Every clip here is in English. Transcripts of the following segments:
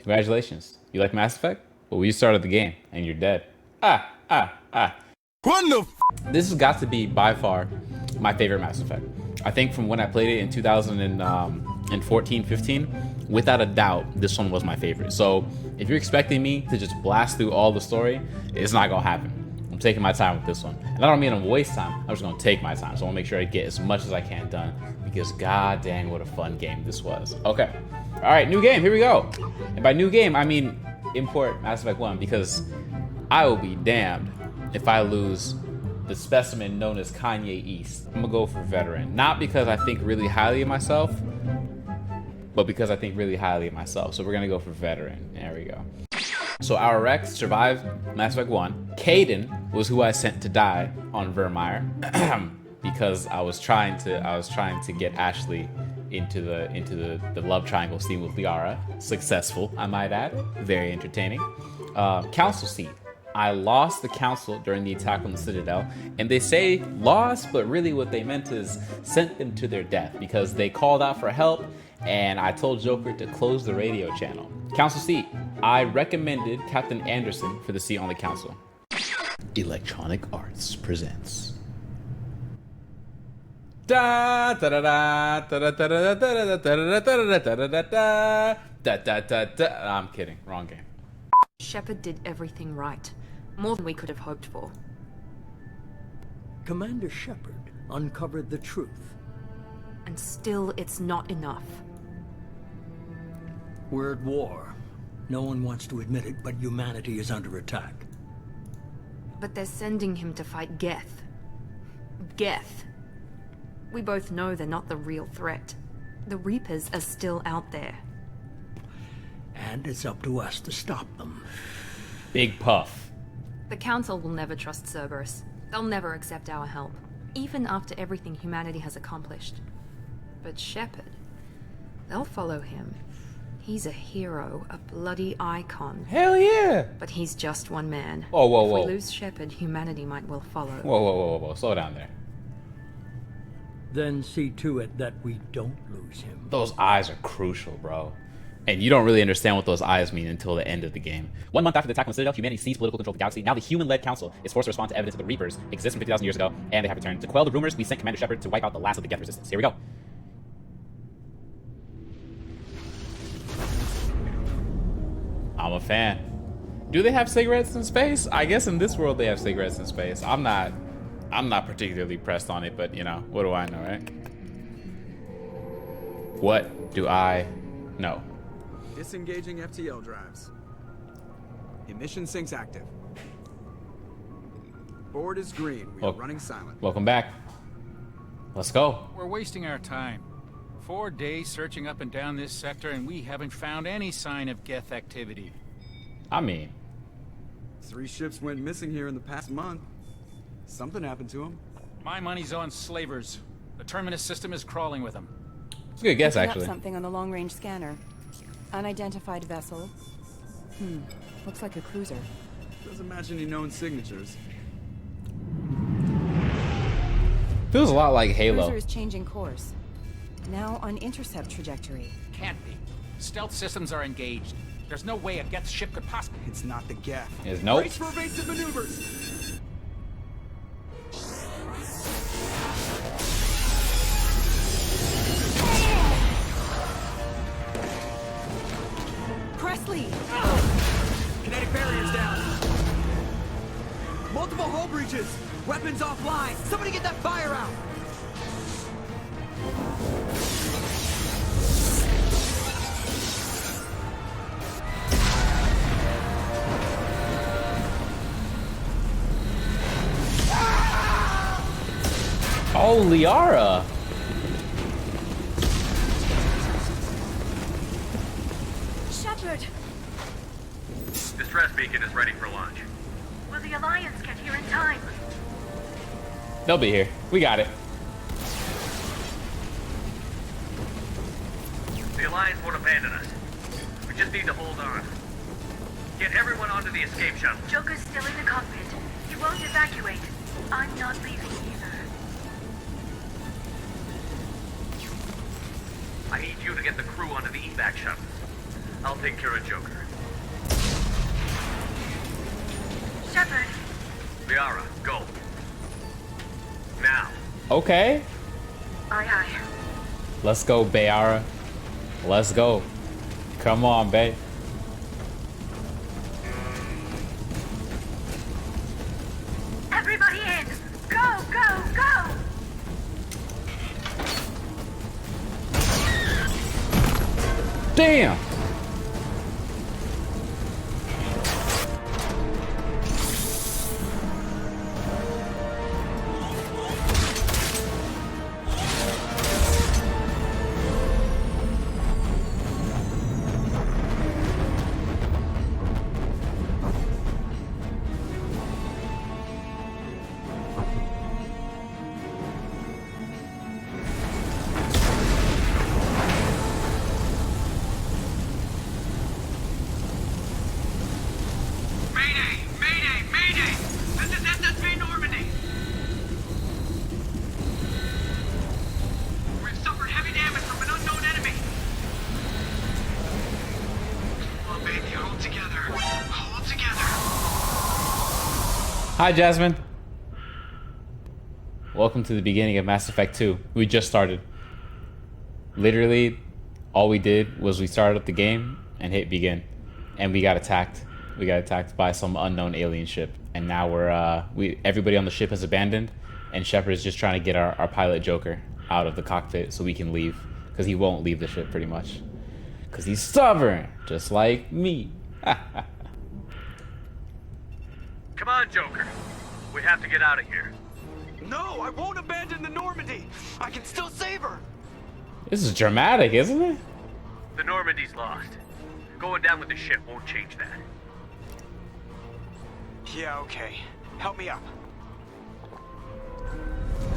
Congratulations. You like Mass Effect? Well, you started the game and you're dead. What the This has got to be by far my favorite Mass Effect. I think from when I played it in 2014, 15, without a doubt, this one was my favorite. So if you're expecting me to just blast through all the story, it's not gonna happen. I'm taking my time with this one. And I don't mean I'm waste time, I'm just gonna take my time. So I wanna make sure I get as much as I can done because god dang what a fun game this was. Okay, all right, new game, here we go. And by new game, I mean import Mass Effect 1 because I will be damned if I lose the specimen known as KANYE East. I'm gonna go for veteran. Not because I think really highly of myself, but because I think really highly of myself. So we're gonna go for veteran. There we go. So our Rex survived Mass Effect 1. Caden was who I sent to die on Vermeer because I was trying to get Ashley into the love triangle scene with Liara. Successful, I might add. Very entertaining. Council seat. I lost the council during the attack on the Citadel, and they say lost, but really what they meant is sent them to their death because they called out for help, and I told Joker to close the radio channel. Council seat. I recommended Captain Anderson for the seat on the council. Electronic Arts presents. Da da da da da da da da da da da da da da da. I'm kidding. Wrong game. Shepard did everything right. More than we could have hoped for. Commander Shepard uncovered the truth. And still, it's not enough. We're at war. No one wants to admit it, but humanity is under attack. But they're sending him to fight Geth. Geth. We both know they're not the real threat. The Reapers are still out there. And it's up to us to stop them. Big puff. The Council will never trust Cerberus. They'll never accept our help, even after everything humanity has accomplished. But Shepard, they'll follow him. He's a hero, a bloody icon. Hell yeah! But he's just one man. Oh, whoa, whoa. If we lose Shepard, humanity might well follow. Whoa, whoa, whoa, whoa. Slow down there. Then see to it that we don't lose him. Those eyes are crucial, bro. And you don't really understand what those eyes mean until the end of the game. 1 month after the attack on the Citadel, humanity seized political control of the galaxy. Now the human-led council is forced to respond to evidence that the Reapers exist from 50,000 years ago, and they have returned. To quell the rumors, we sent Commander Shepard to wipe out the last of the Geth resistance. Here we go. I'm a fan. Do they have cigarettes in space? I guess in this world they have cigarettes in space. I'm not particularly pressed on it, but you know, what do I know, right? What do I know? Disengaging FTL drives. Emission sinks active. Board is green. We are running silent. Welcome back. Let's go. We're wasting our time. 4 days searching up and down this sector, and we haven't found any sign of Geth activity. I mean, 3 ships went missing here in the past month. Something happened to them. My money's on slavers. The Terminus system is crawling with them. it's a good guess, Picking up actually. something on the long-range scanner. Unidentified vessel. Looks like a cruiser. Doesn't match any known signatures. Feels a lot like Halo. Cruiser is changing course. Now on intercept trajectory. Can't be. Stealth systems are engaged. There's no way a Geth ship could possibly... It's not the Geth. Is nope. Brace for evasive maneuvers. Presley! Kinetic barriers down. Multiple hull breaches. Weapons offline. Somebody get that fire out. Oh, Liara. Shepard! Distress beacon is ready for launch. Will the Alliance get here in time? They'll be here. We got it. The Alliance won't abandon us. We just need to hold on. Get everyone onto the escape shuttle. Joker's still in the cockpit. He won't evacuate. I'm not leaving either. I need you to get the crew onto the evac shuttle. I'll take care of Joker. Shepard, Liara, go. Now. Okay. aye aye. Let's go, Bayara. Let's go. Come on, babe. Everybody in! Go, go, go! Damn. Mayday! Mayday! Mayday! This is SSV Normandy! We've suffered heavy damage from an unknown enemy! Come on, baby, hold together. Hold together. Hi, Jasmine. Welcome to the beginning of Mass Effect 2. We just started. Literally, all we did was we started up the game and hit begin. And we got attacked. We got attacked by some unknown alien ship. And now everybody on the ship has abandoned. And Shepard is just trying to get our pilot Joker out of the cockpit so we can leave. Because he won't leave the ship, pretty much. Because he's stubborn, just like me. Come on, Joker. We have to get out of here. No, I won't abandon the Normandy. I can still save her. This is dramatic, isn't it? The Normandy's lost. Going down with the ship won't change that. Yeah, okay. Help me up.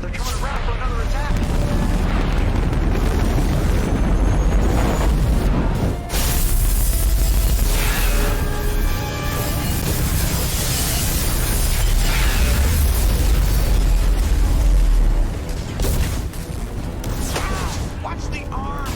They're coming around for another attack. Watch the arm.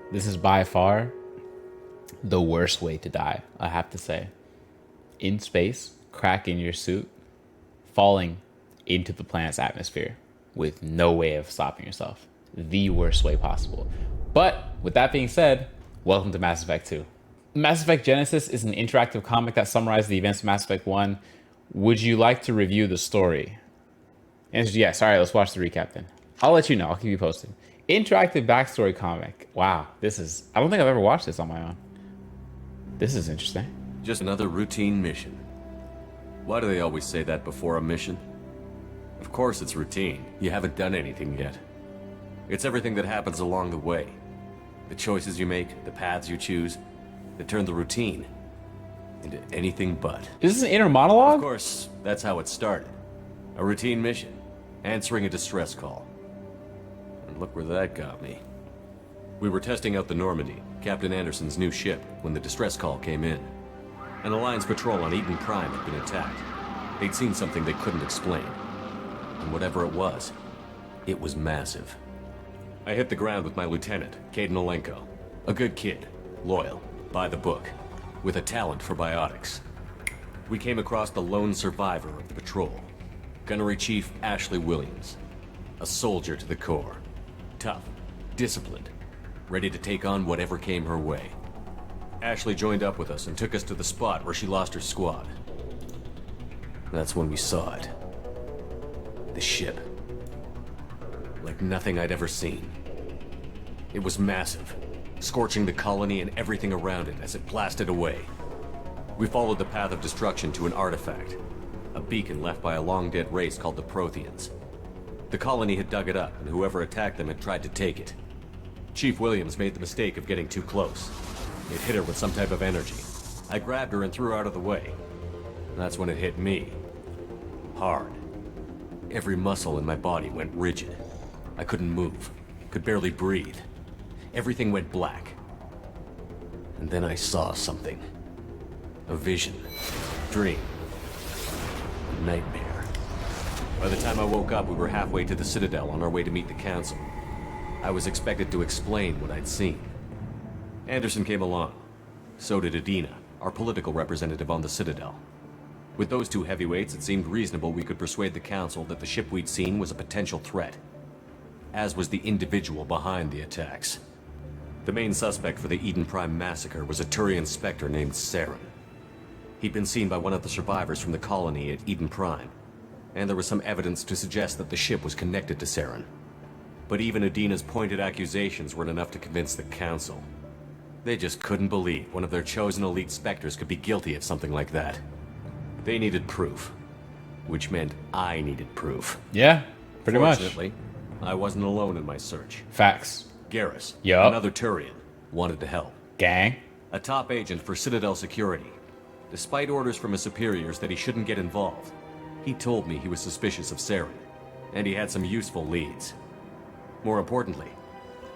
This is by far the worst way to die, I have to say. In space, crack in your suit, falling into the planet's atmosphere with no way of stopping yourself. The worst way possible. But with that being said, welcome to Mass Effect 2. Mass Effect Genesis is an interactive comic that summarizes the events of Mass Effect 1. Would you like to review the story? Answer is yes. All right, let's watch the recap then. I'll let you know. I'll keep you posted. Interactive backstory comic. Wow, this is... I don't think I've ever watched this on my own. This is interesting. Just another routine mission. Why do they always say that before a mission? Of course it's routine. You haven't done anything yet. It's everything that happens along the way. The choices you make, the paths you choose, that turn the routine into anything but. Is this an inner monologue? Of course, that's how it started. A routine mission. Answering a distress call. And look where that got me. We were testing out the Normandy, Captain Anderson's new ship, when the distress call came in. An Alliance patrol on Eden Prime had been attacked. They'd seen something they couldn't explain. And whatever it was massive. I hit the ground with my lieutenant, Caden Olenko. A good kid, loyal, by the book, with a talent for biotics. We came across the lone survivor of the patrol. Gunnery Chief Ashley Williams. A soldier to the core. Tough, disciplined, ready to take on whatever came her way. Ashley joined up with us and took us to the spot where she lost her squad. That's when we saw it. The ship. Like nothing I'd ever seen. It was massive, scorching the colony and everything around it as it blasted away. We followed the path of destruction to an artifact, a beacon left by a long-dead race called the Protheans. The colony had dug it up, and whoever attacked them had tried to take it. Chief Williams made the mistake of getting too close. It hit her with some type of energy. I grabbed her and threw her out of the way. That's when it hit me. Hard. Every muscle in my body went rigid. I couldn't move, could barely breathe. Everything went black. And then I saw something. A vision. Dream. A nightmare. By the time I woke up, we were halfway to the Citadel on our way to meet the Council. I was expected to explain what I'd seen. Anderson came along. So did Adina, our political representative on the Citadel. With those two heavyweights, it seemed reasonable we could persuade the Council that the ship we'd seen was a potential threat. As was the individual behind the attacks. The main suspect for the Eden Prime massacre was a Turian Spectre named Saren. He'd been seen by one of the survivors from the colony at Eden Prime, and there was some evidence to suggest that the ship was connected to Saren. But even Adina's pointed accusations weren't enough to convince the Council. They just couldn't believe one of their chosen elite Spectres could be guilty of something like that. They needed proof, which meant I needed proof. Yeah, pretty much. Fortunately, I wasn't alone in my search. Facts. Garrus, Yup. another Turian, wanted to help. Gang. A top agent for Citadel Security. Despite orders from his superiors that he shouldn't get involved, he told me he was suspicious of Saren, and he had some useful leads. More importantly,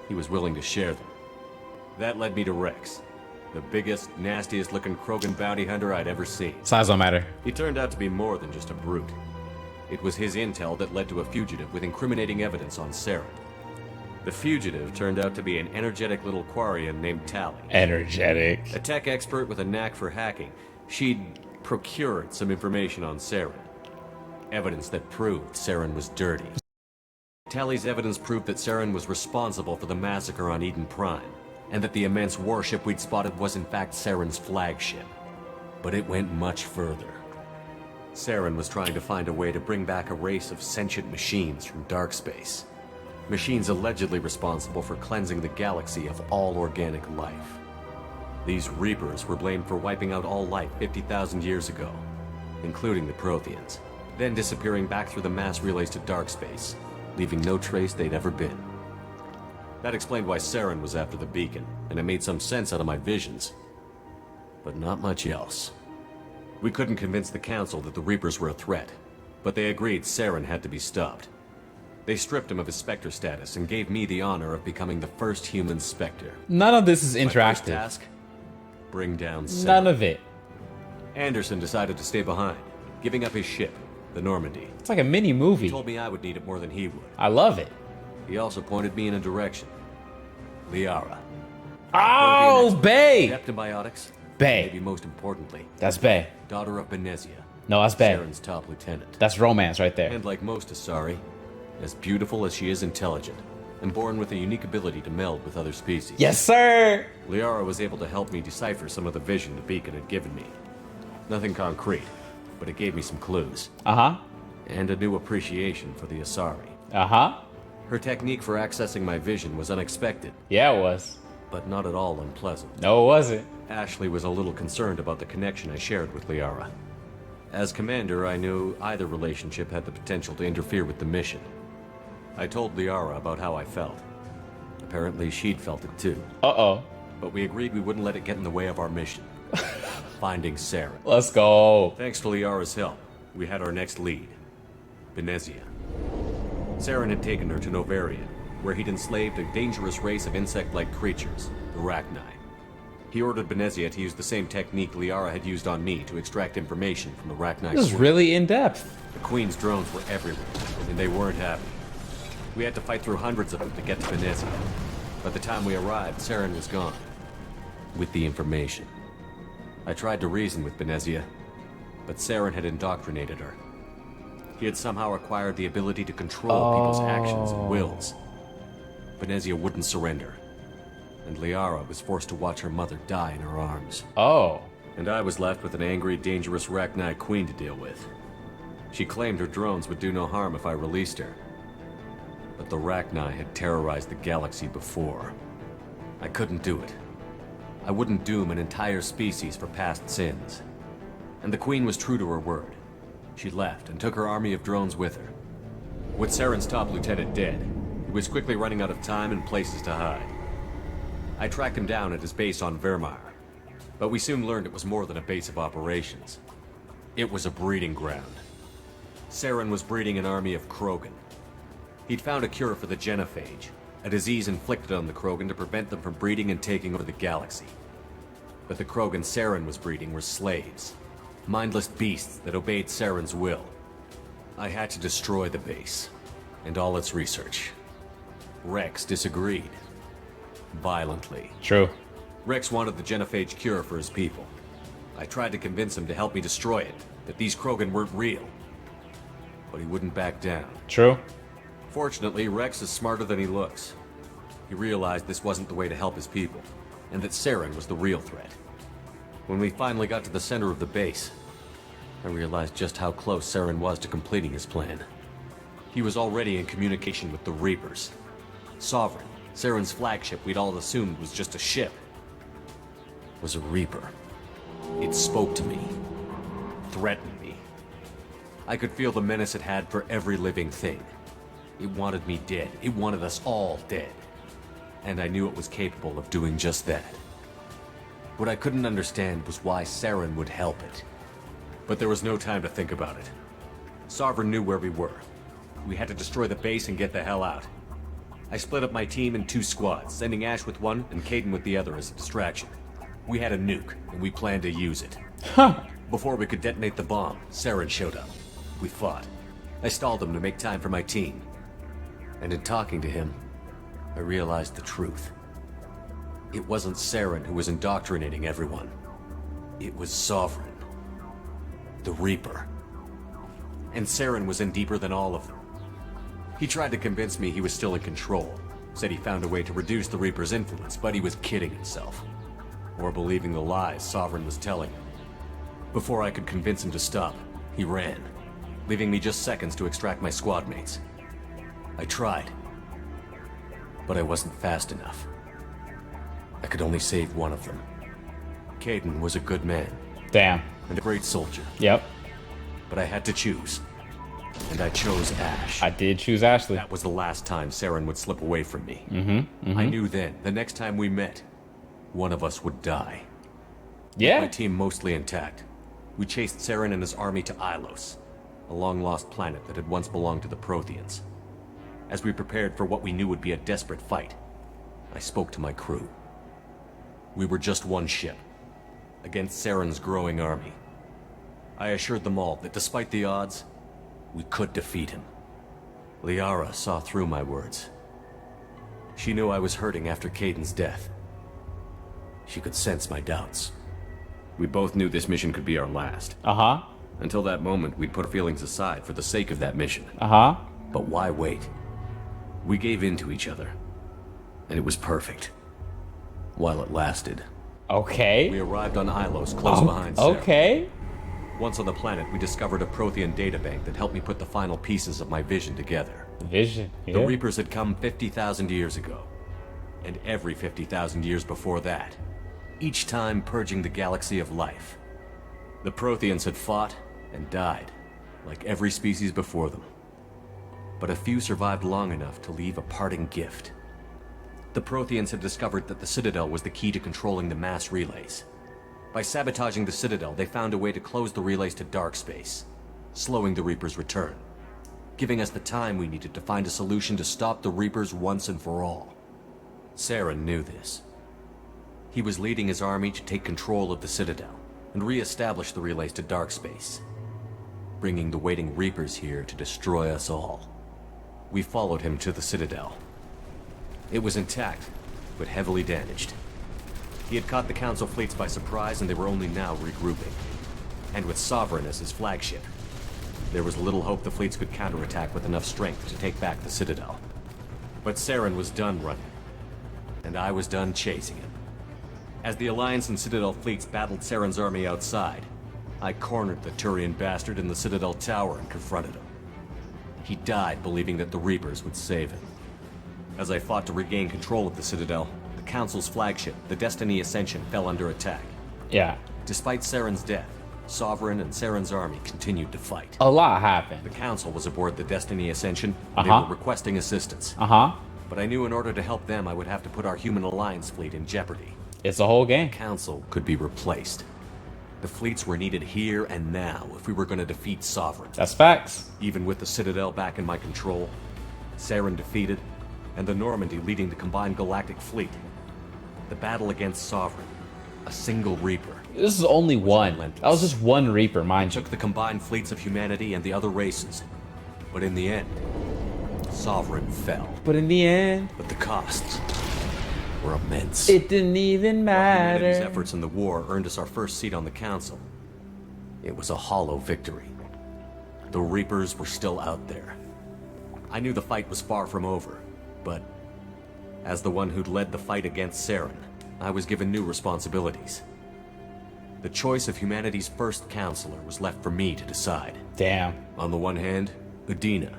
he was willing to share them. That led me to Rex, the biggest, nastiest-looking Krogan bounty hunter I'd ever seen. Size don't matter. He turned out to be more than just a brute. It was his intel that led to a fugitive with incriminating evidence on Saren. The fugitive turned out to be an energetic little Quarian named Tally. Energetic. A tech expert with a knack for hacking. She'd procured some information on Saren. Evidence that proved Saren was dirty. Tally's evidence proved that Saren was responsible for the massacre on Eden Prime, and that the immense warship we'd spotted was in fact Saren's flagship. But it went much further. Saren was trying to find a way to bring back a race of sentient machines from dark space. Machines allegedly responsible for cleansing the galaxy of all organic life. These Reapers were blamed for wiping out all life 50,000 years ago, including the Protheans, then disappearing back through the mass relays to dark space, leaving no trace they'd ever been. That explained why Saren was after the beacon, and it made some sense out of my visions. But not much else. We couldn't convince the Council that the Reapers were a threat, but they agreed Saren had to be stopped. They stripped him of his Spectre status and gave me the honor of becoming the first human Spectre. None of this is My first interactive. task? Bring down Saren. None of it. Anderson decided to stay behind, giving up his ship, the Normandy. It's like a mini He movie. told me I would need it more than he would. I love it. He also pointed me in a direction. Liara. Oh, Bay. Hypnobiotics. Bay. Maybe most importantly, That's Bay. daughter of Benezia. No, that's Bay. Saren's top lieutenant. That's romance right there. And like most Asari, as beautiful as she is intelligent, and born with a unique ability to meld with other species. Yes, sir. Liara was able to help me decipher some of the vision the beacon had given me. Nothing concrete, but it gave me some clues. Uh-huh. And a new appreciation for the Asari. Uh-huh. Her technique for accessing my vision was unexpected, Yeah, it was. but not at all unpleasant. No, it wasn't. Ashley was a little concerned about the connection I shared with Liara. As commander, I knew either relationship had the potential to interfere with the mission. I told Liara about how I felt. Apparently, she'd felt it too. Uh-oh. But we agreed we wouldn't let it get in the way of our mission. Finding Saren. Let's go. Thanks to Liara's help, we had our next lead. Benezia. Saren had taken her to Novarian, where he'd enslaved a dangerous race of insect-like creatures, the Rachni. He ordered Benezia to use the same technique Liara had used on me to extract information from the Rachni This is Queen. really in-depth. The Queen's drones were everywhere, and they weren't happy. We had to fight through hundreds of them to get to Benezia. By the time we arrived, Saren was gone. With the information. I tried to reason with Benezia, but Saren had indoctrinated her. He had somehow acquired the ability to control people's actions and wills. Venezia wouldn't surrender, and Liara was forced to watch her mother die in her arms. Oh. And I was left with an angry, dangerous Rachni queen to deal with. She claimed her drones would do no harm if I released her. But the Rachni had terrorized the galaxy before. I couldn't do it. I wouldn't doom an entire species for past sins. And the queen was true to her word. She left and took her army of drones with her. With Saren's top lieutenant dead, he was quickly running out of time and places to hide. I tracked him down at his base on Vermeer, but we soon learned it was more than a base of operations. It was a breeding ground. Saren was breeding an army of Krogan. He'd found a cure for the genophage, a disease inflicted on the Krogan to prevent them from breeding and taking over the galaxy. But the Krogan Saren was breeding were slaves, mindless beasts that obeyed Saren's will. I had to destroy the base, and all its research. Rex disagreed. Violently. True. Rex wanted the genophage cure for his people. I tried to convince him to help me destroy it, that these Krogan weren't real. But he wouldn't back down. True. Fortunately, Rex is smarter than he looks. He realized this wasn't the way to help his people, and that Saren was the real threat. When we finally got to the center of the base, I realized just how close Saren was to completing his plan. He was already in communication with the Reapers. Sovereign, Saren's flagship we'd all assumed was just a ship, was a Reaper. It spoke to me, threatened me. I could feel the menace it had for every living thing. It wanted me dead. It wanted us all dead. And I knew it was capable of doing just that. What I couldn't understand was why Saren would help it. But there was no time to think about it. Sovereign knew where we were. We had to destroy the base and get the hell out. I split up my team in 2 squads, sending Ash with one and Kaidan with the other as a distraction. We had a nuke, and we planned to use it. Before we could detonate the bomb, Saren showed up. We fought. I stalled him to make time for my team. And in talking to him, I realized the truth. It wasn't Saren who was indoctrinating everyone. It was Sovereign. The Reaper. And Saren was in deeper than all of them. He tried to convince me he was still in control. Said he found a way to reduce the Reaper's influence, but he was kidding himself. Or believing the lies Sovereign was telling him. Before I could convince him to stop, he ran, leaving me just seconds to extract my squad mates. I tried, but I wasn't fast enough. I could only save one of them. Kaidan was a good man. Damn. And a great soldier. Yep. But I had to choose. And I chose Ash. I did choose Ashley. That was the last time Saren would slip away from me. Mm-hmm. I knew then, the next time we met, one of us would die. Yeah. My team mostly intact. We chased Saren and his army to Ilos, a long-lost planet that had once belonged to the Protheans. As we prepared for what we knew would be a desperate fight, I spoke to my crew. We were just one ship, against Saren's growing army. I assured them all that despite the odds, we could defeat him. Liara saw through my words. She knew I was hurting after Kaidan's death. She could sense my doubts. We both knew this mission could be our last. Uh-huh. Until that moment, we'd put our feelings aside for the sake of that mission. Uh-huh. But why wait? We gave in to each other, and it was perfect. While it lasted. Okay. We arrived on Ilos, close behind Saren. Okay. Once on the planet, we discovered a Prothean databank that helped me put the final pieces of my vision together. Vision, yeah. The Reapers had come 50,000 years ago, and every 50,000 years before that, each time purging the galaxy of life. The Protheans had fought and died, like every species before them. But a few survived long enough to leave a parting gift. The Protheans had discovered that the Citadel was the key to controlling the mass relays. By sabotaging the Citadel, they found a way to close the relays to dark space, slowing the Reapers' return, giving us the time we needed to find a solution to stop the Reapers once and for all. Saren knew this. He was leading his army to take control of the Citadel and re-establish the relays to dark space, bringing the waiting Reapers here to destroy us all. We followed him to the Citadel. It was intact, but heavily damaged. He had caught the Council fleets by surprise, and they were only now regrouping. And with Sovereign as his flagship, there was little hope the fleets could counterattack with enough strength to take back the Citadel. But Saren was done running, and I was done chasing him. As the Alliance and Citadel fleets battled Saren's army outside, I cornered the Turian bastard in the Citadel tower and confronted him. He died believing that the Reapers would save him. As I fought to regain control of the Citadel, the Council's flagship, the Destiny Ascension, fell under attack. Yeah. Despite Saren's death, Sovereign and Saren's army continued to fight. A lot happened. The Council was aboard the Destiny Ascension. They were requesting assistance. But I knew in order to help them, I would have to put our human alliance fleet in jeopardy. It's a whole game. The Council could be replaced. The fleets were needed here and now if we were going to defeat Sovereign. That's facts. Even with the Citadel back in my control, Saren defeated, and the Normandy leading the combined galactic fleet. The battle against Sovereign, a single Reaper. This is only one. That was just one Reaper, mind you. Took the combined fleets of humanity and the other races. But in the end, Sovereign fell. But in the end, the costs were immense. It didn't even matter. Humanity's efforts in the war earned us our first seat on the Council. It was a hollow victory. The Reapers were still out there. I knew the fight was far from over, but as the one who'd led the fight against Saren, I was given new responsibilities. The choice of humanity's first counselor was left for me to decide. Damn. On the one hand, Udina,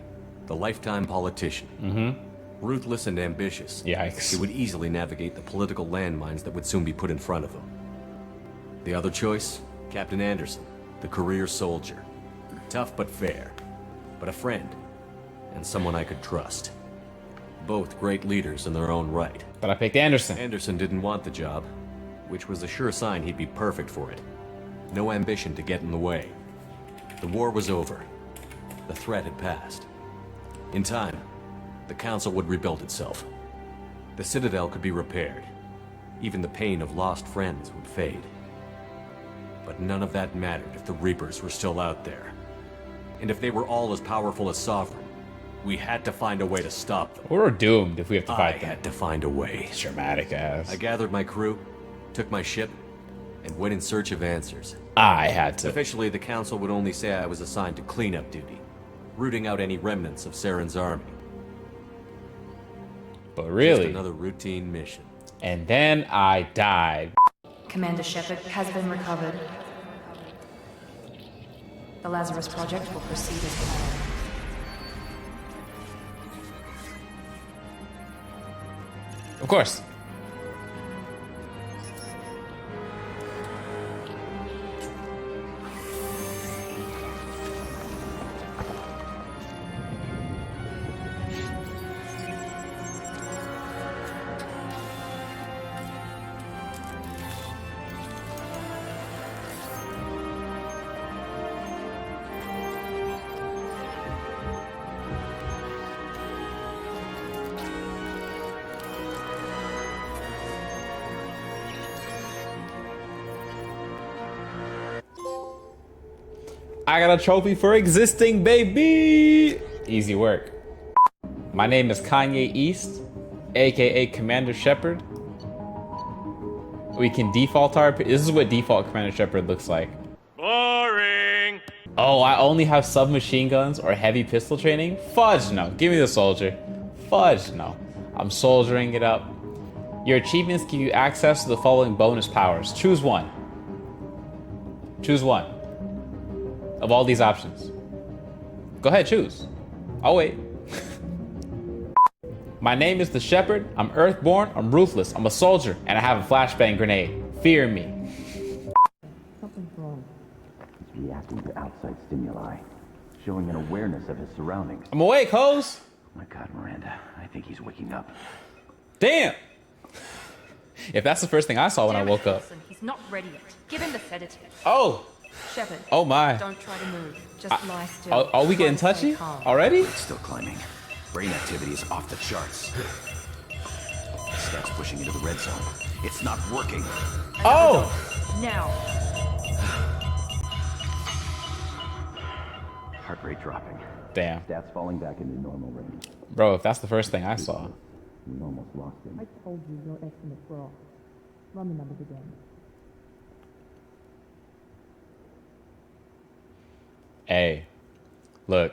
the lifetime politician. Ruthless and ambitious. Yikes. He would easily navigate the political landmines that would soon be put in front of him. The other choice, Captain Anderson, the career soldier. Tough but fair, but a friend, and someone I could trust. Both great leaders in their own right. But I picked Anderson. Anderson didn't want the job, which was a sure sign he'd be perfect for it. No ambition to get in the way. The war was over. The threat had passed. In time, the Council would rebuild itself. The Citadel could be repaired. Even the pain of lost friends would fade. But none of that mattered if the Reapers were still out there. And if they were all as powerful as Sovereign, we had to find a way to stop them. We're doomed if we have to fight them. I had to find a way. Dramatic ass. I gathered my crew, took my ship, and went in search of answers. I had to. Officially, the Council would only say I was assigned to cleanup duty, rooting out any remnants of Saren's army. But really, just another routine mission. And then I died. Commander Shepard has been recovered. The Lazarus Project will proceed as planned. Of course. I got a trophy for existing, baby! Easy work. My name is KANYE East, aka Commander Shepard. We can default our... This is what default Commander Shepard looks like. Boring! Oh, I only have submachine guns or heavy pistol training? Fudge no. Give me the soldier. Fudge no. I'm soldiering it up. Your achievements give you access to the following bonus powers. Choose one. Choose one. Of all these options. Go ahead, choose. I'll wait. My name is the Shepherd. I'm Earthborn. I'm ruthless. I'm a soldier. And I have a flashbang grenade. Fear me. Something's wrong. He's reacting to outside stimuli, showing an awareness of his surroundings. I'm awake, hoes. Oh my God, Miranda. I think he's waking up. Damn. If that's the first thing I saw when I woke up. He's not ready yet. Give him the sedative. Oh. Shepard. Oh my. Don't try to move. Just lie still. Are we getting touchy already? It's still climbing. Brain activity is off the charts. Steps pushing into the red zone. It's not working. Oh! Now. Heart rate dropping. Damn. Stats falling back into normal range. Bro, if that's the first thing I saw. We almost lost him. I told you your estimates were off. Run the numbers again. Hey, Look.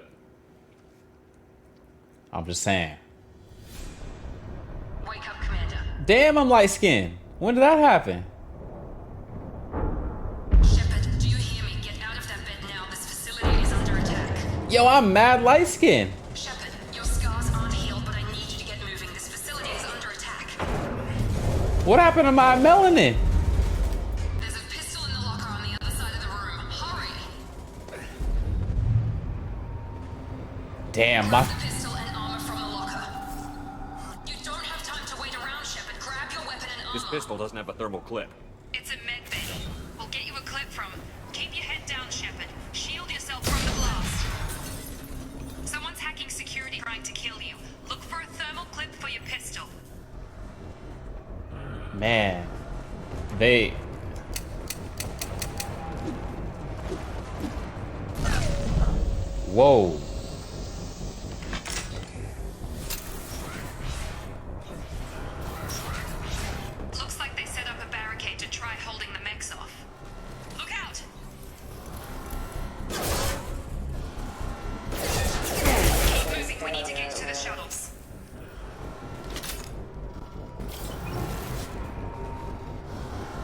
I'm just saying. Wake up, Commander. Damn, I'm light skinned. When did that happen? Shepard, do you hear me? Get out of that bed now. This facility is under attack. Yo, I'm mad light skinned. Shepard, your scars aren't healed, but I need you to get moving. This facility is under attack. What happened to my melanin? There's a pistol in the locker on the other side of the room. Hurry! Damn, Grab the pistol and armor from the locker. You don't have time to wait around, Shepard. Grab your weapon and armor. This pistol doesn't have a thermal clip. It's a med bay. We'll get you a clip from. Keep your head down, Shepard. Shield yourself from the blast. Someone's hacking security trying to kill you. Look for a thermal clip for your pistol. Man, they... Whoa. Looks like they set up a barricade to try holding the mechs off. Look out! Keep moving. We need to get to the shuttles.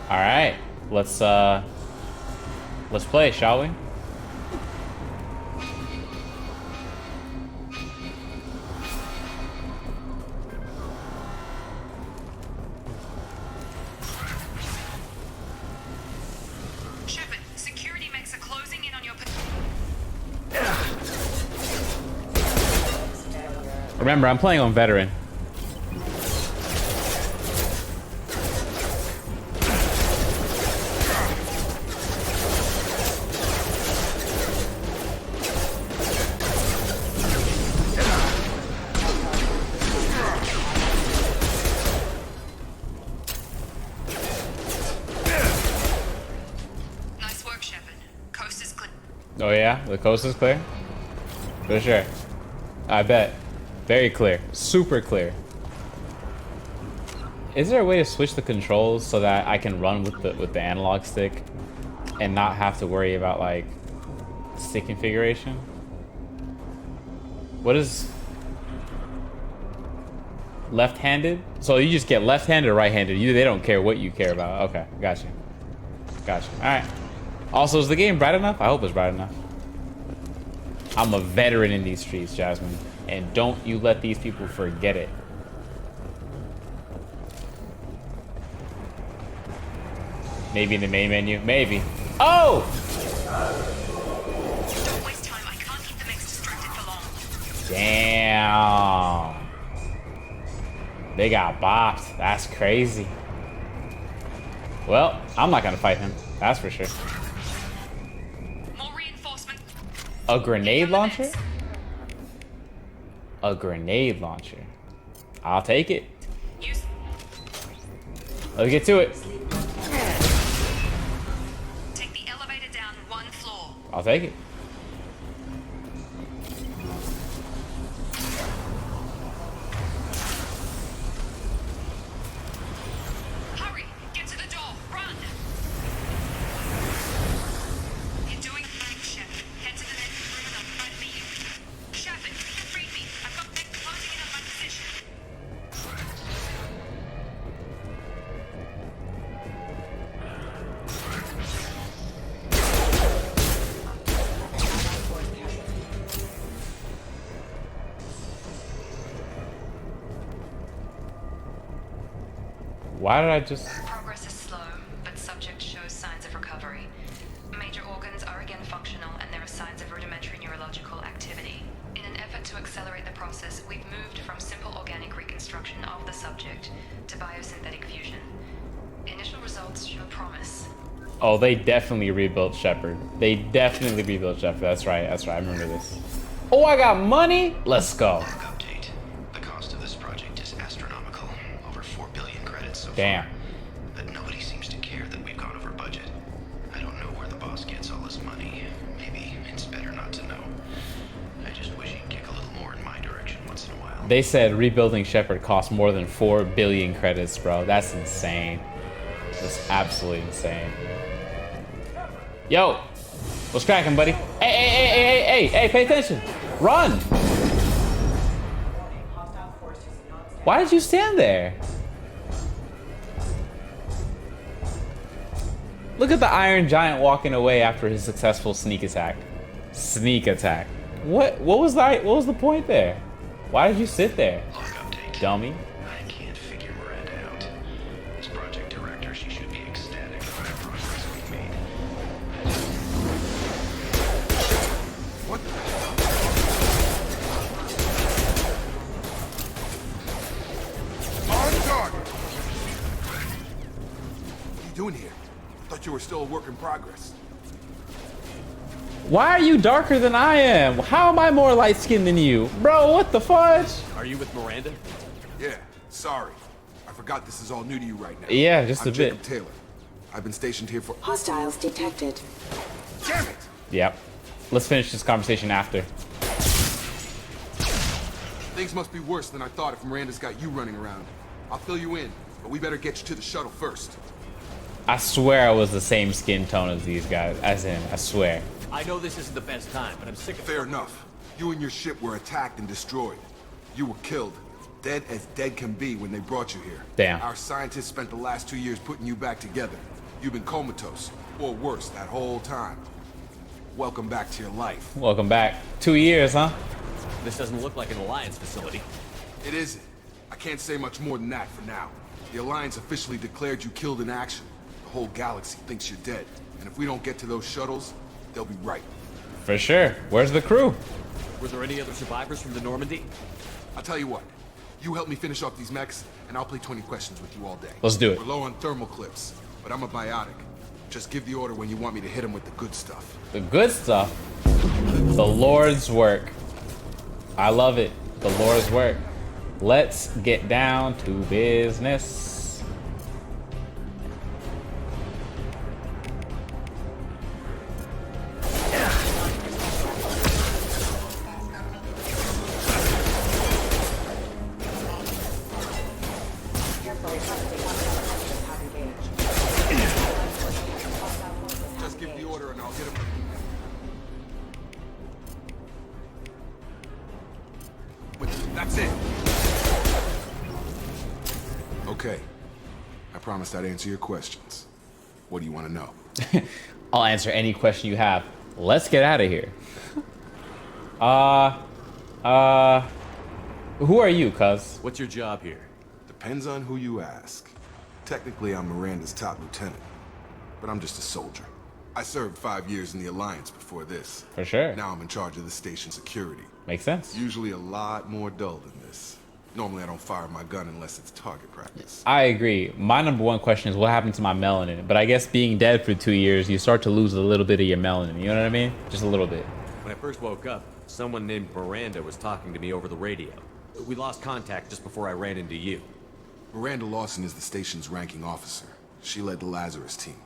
All right, let's play, shall we? Shepard, security mechs are closing in on your... Remember, I'm playing on veteran. Nice work, Shepard. Coast is clear. Oh yeah, the coast is clear? For sure. I bet. Very clear. Super clear. Is there a way to switch the controls so that I can run with the analog stick and not have to worry about like stick configuration? What is left-handed? So you just get left-handed or right-handed. They don't care what you care about. Okay, gotcha. Gotcha. Alright. Also, is the game bright enough? I hope it's bright enough. I'm a veteran in these streets, Jasmine. And don't you let these people forget it. Maybe in the main menu? Maybe. Oh! Don't waste time. I can't keep the mechs distracted for long. Damn. They got bopped. That's crazy. Well, I'm not gonna fight him. That's for sure. More reinforcement. A grenade launcher? A grenade launcher. I'll take it. Use. Let's get to it. Take the elevator down one floor. I'll take it. Hurry! Get to the door! Run! You're doing fine, Shepard. Head to the next room and I'll try to meet you. Shepard, read me. I've got mech closing in on my position. Why did I just... Progress is slow, but subject shows signs of recovery. Major organs are again functional, and there are signs of rudimentary neurological activity. In an effort to accelerate the process, we've moved from simple organic reconstruction of the subject to biosynthetic fusion. Initial results show promise. Oh, they definitely rebuilt Shepard. They definitely rebuilt Shepard. That's right. That's right. I remember this. Oh, I got money? Let's go. Update. The cost of this project is astronomical. Over 4 billion credits so Damn. far. But nobody seems to care that we've gone over budget. I don't know where the boss gets all this money. Maybe it's better not to know. I just wish he'd kick a little more in my direction once in a while. They said rebuilding Shepard cost more than 4 billion credits, bro. That's insane. That's absolutely insane. Yo, What's cracking, buddy? Hey, pay attention. Run. Why did you stand there? Look at the Iron Giant walking away after his successful sneak attack. Sneak attack. What was the point there? Why did you sit there? Dummy. I can't figure Miranda out. As project director, she should be ecstatic about the progress we've made. What the? On target! What are you doing here? I thought you were still a work in progress. Why are you darker than I am? How am I more light-skinned than you? Bro, what the fudge? Are you with Miranda? Yeah, sorry. I forgot this is all new to you right now. Yeah, just a I'm bit. Jacob Taylor. I've been stationed here for... Hostiles detected. Damn it! Yep. Let's finish this conversation after. Things must be worse than I thought if Miranda's got you running around. I'll fill you in, but we better get you to the shuttle first. I swear I was the same skin tone as these guys. As in, I swear. I know this isn't the best time, but I'm sick of... Fair enough. You and your ship were attacked and destroyed. You were killed. Dead as dead can be when they brought you here. Damn. Our scientists spent the last 2 years putting you back together. You've been comatose, or worse, that whole time. Welcome back to your life. Welcome back. 2 years, huh? This doesn't look like an Alliance facility. It isn't. I can't say much more than that for now. The Alliance officially declared you killed in action. The whole galaxy thinks you're dead. And if we don't get to those shuttles, they'll be right. For sure. Where's the crew? Were there any other survivors from the Normandy? I'll tell you what. You help me finish off these mechs, and I'll play 20 questions with you all day. Let's do it. We're low on thermal clips, but I'm a biotic. Just give the order when you want me to hit them with the good stuff. The good stuff. The Lord's work. I love it. The Lord's work. Let's get down to business. Just give the order and I'll hit them. That's it. Okay. I promised I'd answer your questions. What do you want to know? I'll answer any question you have. Let's get out of here. Who are you, cuz? What's your job here? Depends on who you ask. Technically, I'm Miranda's top lieutenant, but I'm just a soldier. I served 5 years in the Alliance before this. For sure. Now I'm in charge of the station's security. Makes sense. Usually a lot more dull than this. Normally I don't fire my gun unless it's target practice. I agree. My number one question is what happened to my melanin? But I guess being dead for 2 years, you start to lose a little bit of your melanin. You know what I mean? Just a little bit. When I first woke up, someone named Miranda was talking to me over the radio. We lost contact just before I ran into you. Miranda Lawson is the station's ranking officer. She led the Lazarus team.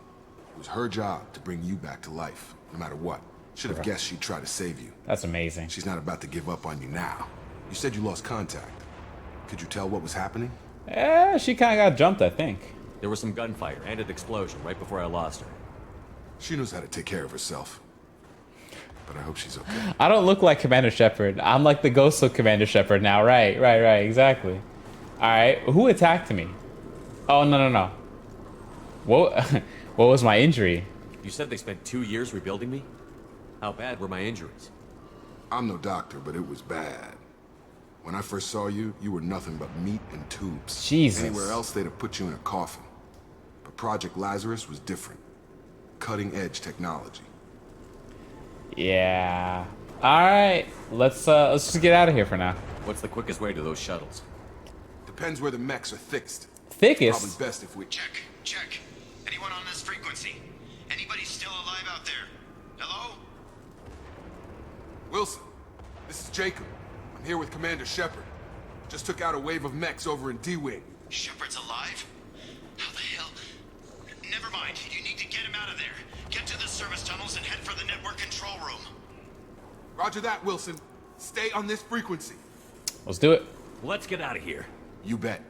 It was her job to bring you back to life, no matter what. Should have guessed she'd try to save you. That's amazing. She's not about to give up on you now. You said you lost contact. Could you tell what was happening? She kind of got jumped, I think. There was some gunfire and an explosion right before I lost her. She knows how to take care of herself. But I hope she's okay. I don't look like Commander Shepard. I'm like the ghost of Commander Shepard now. Right, exactly. All right, who attacked me? Oh, no. What was my injury? You said they spent 2 years rebuilding me? How bad were my injuries? I'm no doctor, but it was bad. When I first saw you, you were nothing but meat and tubes. Jesus. Anywhere else, they'd have put you in a coffin. But Project Lazarus was different. Cutting-edge technology. Yeah. All right, let's just get out of here for now. What's the quickest way to those shuttles? Depends where the mechs are thickest. Thickest? Probably best if we... Check. Anyone on this frequency? Anybody still alive out there? Hello? Wilson, this is Jacob. I'm here with Commander Shepard. Just took out a wave of mechs over in D-Wing. Shepard's alive? How the hell? Never mind. You need to get him out of there. Get to the service tunnels and head for the network control room. Roger that, Wilson. Stay on this frequency. Let's do it. Let's get out of here. You bet.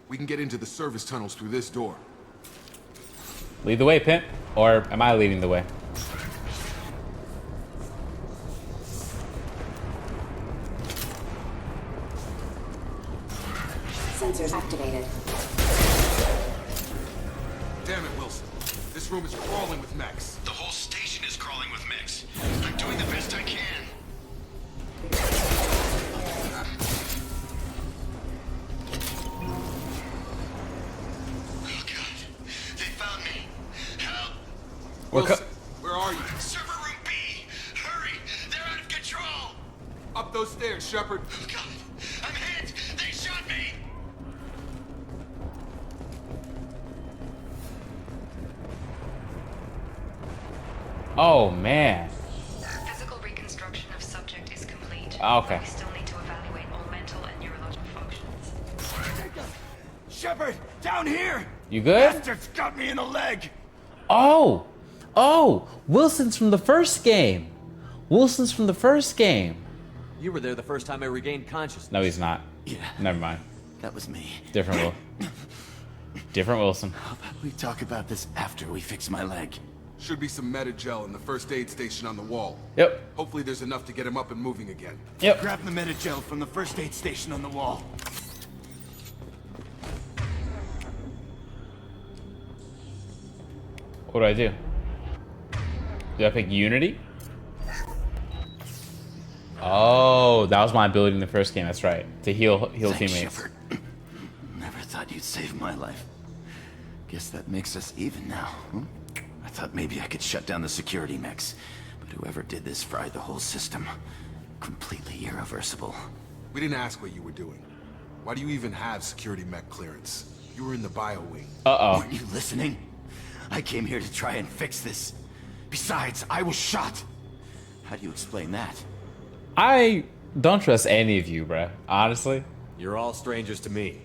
We can get into the service tunnels through this door. Lead the way, Pimp. Or am I leading the way? Sensors activated. Damn it, Wilson. This room is crawling with mechs. The whole station is crawling with mechs. I'm doing the best I can. Oh god. They found me. Help! Wilson, where are you? Server room B! Hurry! They're out of control! Up those stairs, Shepard. Oh god! I'm hit! They shot me! Oh man. Physical reconstruction of subject is complete. Okay. We still need to evaluate all mental and neurological functions. Shepard, down here! You good? Bastards got me in the leg! Oh! Oh! Wilson's from the first game! Wilson's from the first game! You were there the first time I regained consciousness. No, he's not. Yeah. Never mind. That was me. Different Different Wilson. How about we talk about this after we fix my leg? Should be some Medi-gel in the first aid station on the wall. Yep. Hopefully there's enough to get him up and moving again. Yep. Grab the Medi-gel from the first aid station on the wall. What do I do? Do I pick Unity? Oh, that was my ability in the first game. That's right. To heal Thanks, teammates. Shepard. Never thought you'd save my life. Guess that makes us even now. I thought maybe I could shut down the security mechs, but whoever did this fried the whole system. Completely irreversible. We didn't ask what you were doing. Why do you even have security mech clearance? You were in the bio wing. Uh-oh. Weren't you listening? I came here to try and fix this. Besides, I was shot. How do you explain that? I don't trust any of you, bruh. Honestly. You're all strangers to me.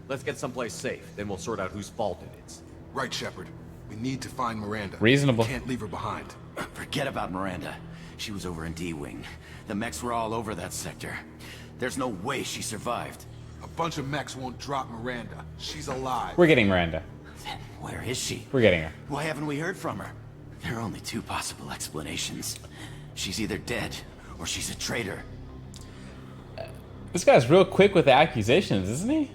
Let's get someplace safe, then we'll sort out whose fault it is. Right, Shepard. We need to find Miranda. Reasonable. We can't leave her behind. Forget about Miranda. She was over in D-Wing. The mechs were all over that sector. There's no way she survived. A bunch of mechs won't drop Miranda. She's alive. We're getting Miranda. Then where is she? We're getting her. Why haven't we heard from her? There are only two possible explanations. She's either dead, or she's a traitor. This guy's real quick with the accusations, isn't he?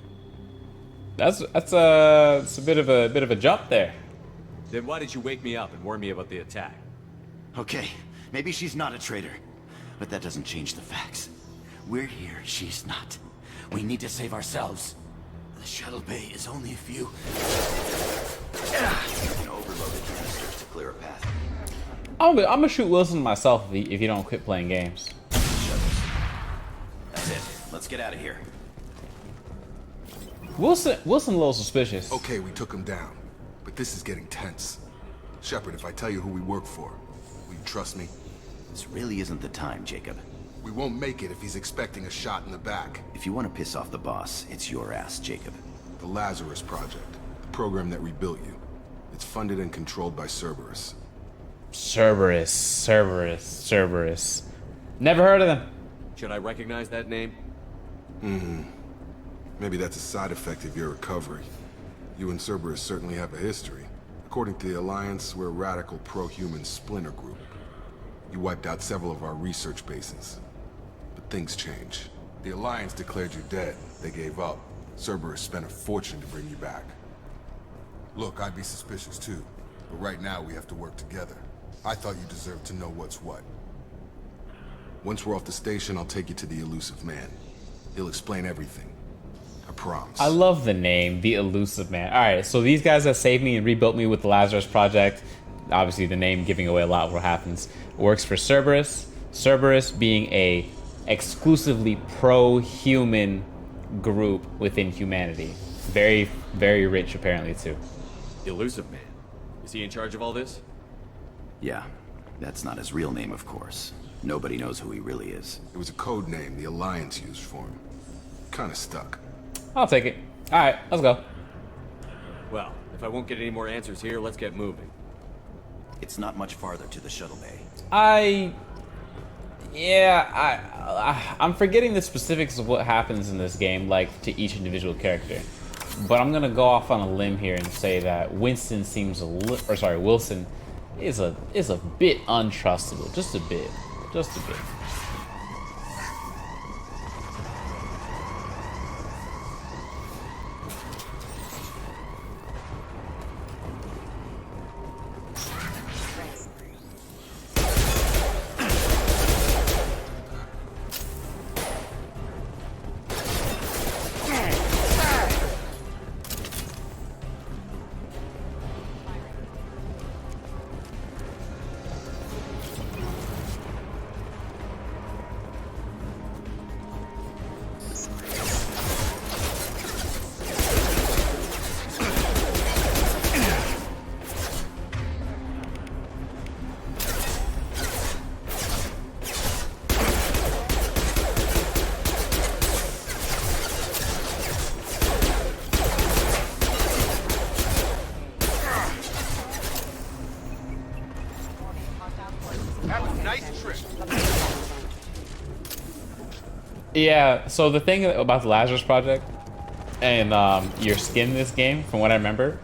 It's a bit of a jump there. Then why did you wake me up and warn me about the attack? Okay, maybe she's not a traitor, but that doesn't change the facts. We're here, she's not. We need to save ourselves. The shuttle bay is only a few... overloaded canisters to clear a path. I'm gonna shoot Wilson myself if you don't quit playing games. That's it. Let's get out of here. Wilson a little suspicious. Okay, we took him down, but this is getting tense. Shepard, if I tell you who we work for, will you trust me? This really isn't the time, Jacob. We won't make it if he's expecting a shot in the back. If you want to piss off the boss, it's your ass, Jacob. The Lazarus Project, the program that rebuilt you. It's funded and controlled by Cerberus. Cerberus. Never heard of them. Should I recognize that name? Maybe that's a side effect of your recovery. You and Cerberus certainly have a history. According to the Alliance, we're a radical pro-human splinter group. You wiped out several of our research bases. But things change. The Alliance declared you dead. They gave up. Cerberus spent a fortune to bring you back. Look, I'd be suspicious too. But right now we have to work together. I thought you deserved to know what's what. Once we're off the station, I'll take you to the Elusive Man. He'll explain everything. I promise. I love the name, the Elusive Man. Alright, so these guys that saved me and rebuilt me with the Lazarus Project, obviously the name giving away a lot of what happens, works for Cerberus. Cerberus being a exclusively pro-human group within humanity. Very, very rich apparently too. Elusive Man. Is he in charge of all this? Yeah, that's not his real name, of course. Nobody knows who he really is. It was a code name the Alliance used for him. Kinda stuck. I'll take it. Alright, let's go. Well, if I won't get any more answers here, let's get moving. It's not much farther to the shuttle bay. I'm forgetting the specifics of what happens in this game, like to each individual character. But I'm gonna go off on a limb here and say that Wilson is a bit untrustable, just a bit. Yeah, so the thing about the Lazarus Project and your skin in this game, from what I remember,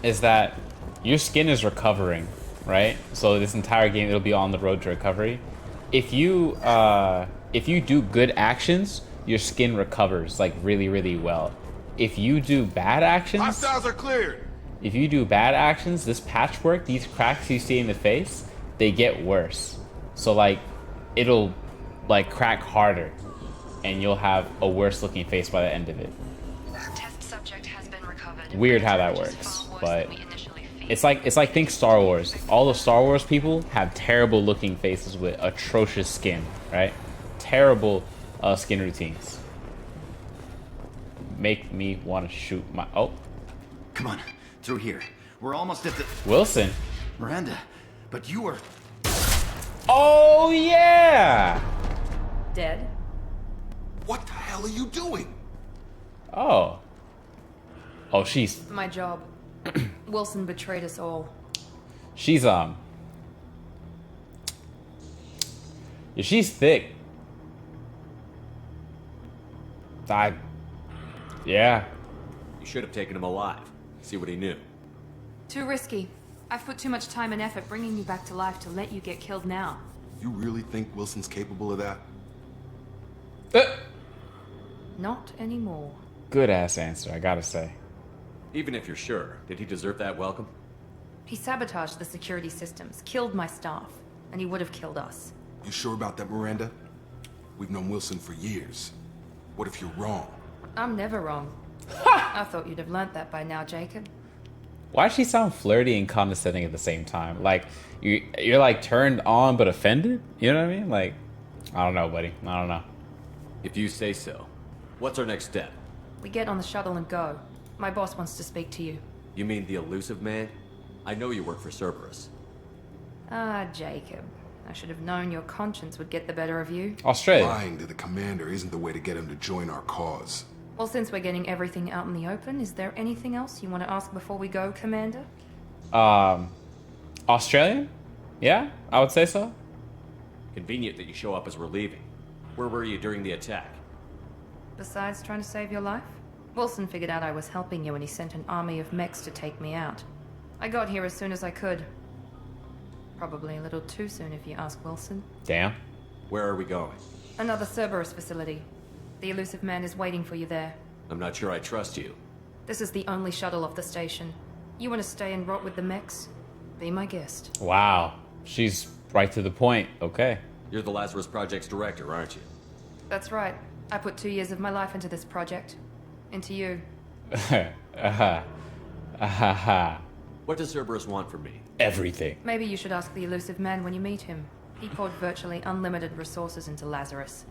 is that your skin is recovering, right? So this entire game, it'll be on the road to recovery. If you do good actions, your skin recovers like really, really well. If you do bad actions, Hostiles are cleared. If you do bad actions, this patchwork, these cracks you see in the face, they get worse. So like, it'll like crack harder, and you'll have a worse looking face by the end of it. Test subject has been recovered. Weird how that works, but it's like think Star Wars. All the Star Wars people have terrible looking faces with atrocious skin, right? Terrible skin routines. Make me want to shoot my... Oh. Come on, through here. We're almost at the... Wilson. Miranda, but you were... Oh, yeah! Dead? What the hell are you doing? Oh. Oh, she's... My job. Wilson betrayed us all. She's, yeah, she's thick. Yeah. You should have taken him alive. See what he knew. Too risky. I've put too much time and effort bringing you back to life to let you get killed now. You really think Wilson's capable of that? Not anymore. Good ass answer, I gotta say. Even if you're sure, did he deserve that welcome? He sabotaged the security systems, killed my staff, and he would have killed us. You sure about that, Miranda? We've known Wilson for years. What if you're wrong? I'm never wrong. I thought you'd have learnt that by now, Jacob. Why does she sound flirty and condescending at the same time? Like, you're like turned on but offended? You know what I mean? Like, I don't know, buddy. I don't know. If you say so. What's our next step? We get on the shuttle and go. My boss wants to speak to you. You mean the elusive man? I know you work for Cerberus. Ah, Jacob. I should have known your conscience would get the better of you. Australia. Lying to the commander isn't the way to get him to join our cause. Well, since we're getting everything out in the open, is there anything else you want to ask before we go, Commander? Australian? Yeah, I would say so. Convenient that you show up as we're leaving. Where were you during the attack? Besides trying to save your life? Wilson figured out I was helping you and he sent an army of mechs to take me out. I got here as soon as I could. Probably a little too soon if you ask Wilson. Damn. Where are we going? Another Cerberus facility. The elusive man is waiting for you there. I'm not sure I trust you. This is the only shuttle off the station. You want to stay and rot with the mechs? Be my guest. Wow. She's right to the point. Okay. You're the Lazarus Project's director, aren't you? That's right. I put 2 years of my life into this project. Into you. What does Cerberus want from me? Everything. Maybe you should ask the elusive man when you meet him. He poured virtually unlimited resources into Lazarus.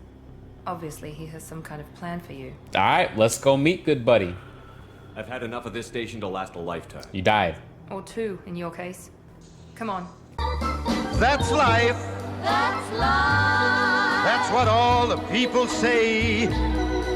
Obviously, he has some kind of plan for you. Alright, let's go meet good buddy. I've had enough of this station to last a lifetime. You died. Or 2, in your case. Come on. That's life. That's life. That's what all the people say.